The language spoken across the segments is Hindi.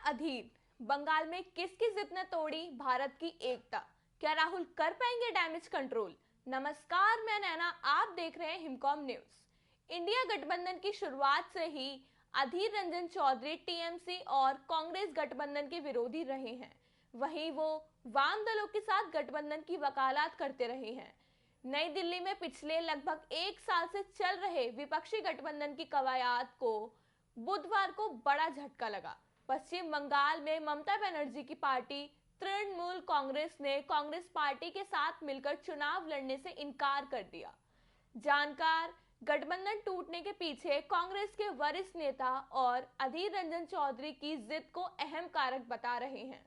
अधीर, बंगाल में किसकी जिद ने तोड़ी भारत की एकता? क्या राहुल कर पाएंगे डैमेज कंट्रोल? नमस्कार, मैं नैना, आप देख रहे हैं हिमकॉम न्यूज। इंडिया गठबंधन की शुरुआत से ही अधीर रंजन चौधरी टीएमसी और कांग्रेस गठबंधन के विरोधी रहे हैं। वहीं वो वाम दलों के साथ गठबंधन की वकालत करते रहे हैं। नई दिल्ली में पिछले लगभग एक साल से चल रहे विपक्षी गठबंधन की कवायद को बुधवार को बड़ा झटका लगा। पश्चिम बंगाल में ममता बनर्जी की पार्टी तृणमूल कांग्रेस ने कांग्रेस पार्टी के साथ मिलकर चुनाव लड़ने से इनकार कर दिया। जानकार गठबंधन टूटने के पीछे कांग्रेस के वरिष्ठ नेता और अधीर रंजन चौधरी की जिद को अहम कारक बता रहे हैं।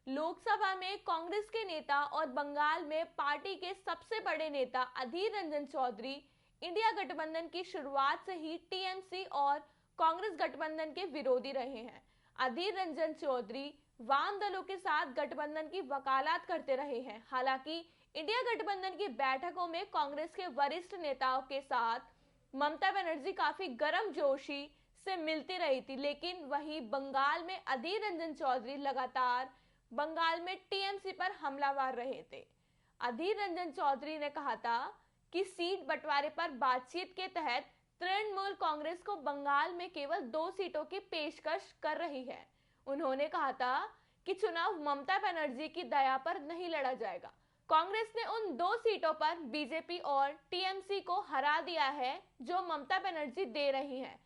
लोकसभा में कांग्रेस के नेता और बंगाल में पार्टी के सबसे बड़े नेता अधीर रंजन चौधरी इंडिया गठबंधन की शुरुआत से ही टीएमसी और कांग्रेस गठबंधन के विरोधी रहे हैं। अधीर रंजन चौधरी वाम दलों के साथ गठबंधन की वकालत करते रहे हैं। हालांकि इंडिया गठबंधन की बैठकों में कांग्रेस के वरिष्ठ नेताओं के साथ ममता बनर्जी काफी गर्मजोशी से मिलती रही थी, लेकिन वहीं बंगाल में अधीर रंजन चौधरी लगातार बंगाल में टीएमसी पर हमलावर रहे थे। अधीर रंजन चौधरी ने कहा था कि सीट बंटवारे पर बातचीत के तहत तृणमूल कांग्रेस को बंगाल में केवल 2 सीटों की पेशकश कर रही है। उन्होंने कहा था कि चुनाव ममता बनर्जी की दया पर नहीं लड़ा जाएगा। कांग्रेस ने उन 2 सीटों पर बीजेपी और टीएमसी को हरा दिया है जो ममता बनर्जी दे रही हैं।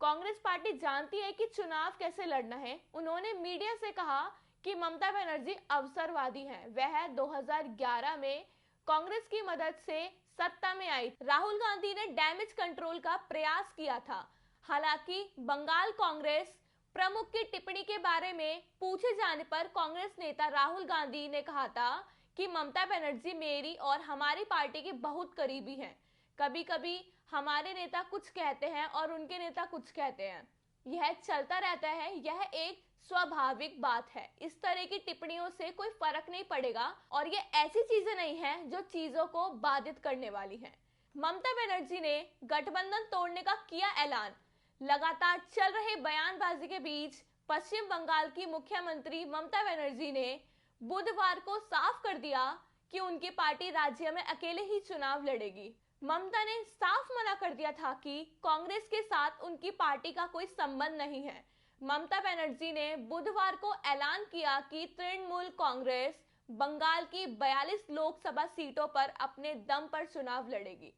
कांग्रेस पार्टी जानती है कि चुनाव कैसे लड़ना है। उन्होंने मीडिया से कहा कि ममता बनर्जी अवसरवादी हैं। वह 2011 में कांग्रेस की मदद से सत्ता में आई। राहुल गांधी ने डैमेज कंट्रोल का प्रयास किया था। हालांकि बंगाल कांग्रेस प्रमुख की टिप्पणी के बारे में पूछे जाने पर कांग्रेस नेता राहुल गांधी ने कहा था कि ममता बनर्जी मेरी और हमारी पार्टी के बहुत करीबी हैं। कभी कभी हमारे नेता कुछ कहते हैं और उनके नेता कुछ कहते हैं। यह चलता रहता है, यह एक स्वाभाविक बात है। इस तरह की टिप्पणियों से कोई फर्क नहीं पड़ेगा और ये ऐसी चीजें नहीं हैं जो चीजों को बाधित करने वाली हैं। ममता बनर्जी ने गठबंधन तोड़ने का किया ऐलान। लगातार चल रहे बयानबाजी के बीच पश्चिम बंगाल की मुख्यमंत्री ममता बनर्जी ने बुधवार को साफ कर दिया कि उनकी पार्टी राज्य में अकेले ही चुनाव लड़ेगी। ममता ने साफ मना कर दिया था कि कांग्रेस के साथ उनकी पार्टी का कोई संबंध नहीं है। ममता बनर्जी ने बुधवार को ऐलान किया कि तृणमूल कांग्रेस बंगाल की 42 लोकसभा सीटों पर अपने दम पर चुनाव लड़ेगी।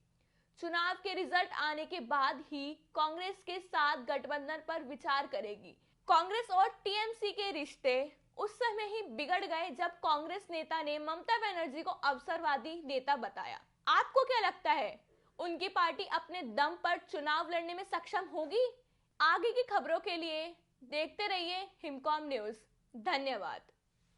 चुनाव के रिजल्ट आने के बाद ही कांग्रेस के साथ गठबंधन पर विचार करेगी। कांग्रेस और टीएमसी के रिश्ते उस समय ही बिगड़ गए जब कांग्रेस नेता ने ममता बनर्जी को अवसरवादी नेता बताया। आपको क्या लगता है, उनकी पार्टी अपने दम पर चुनाव लड़ने में सक्षम होगी? आगे की खबरों के लिए देखते रहिए हिमकॉम न्यूज। धन्यवाद।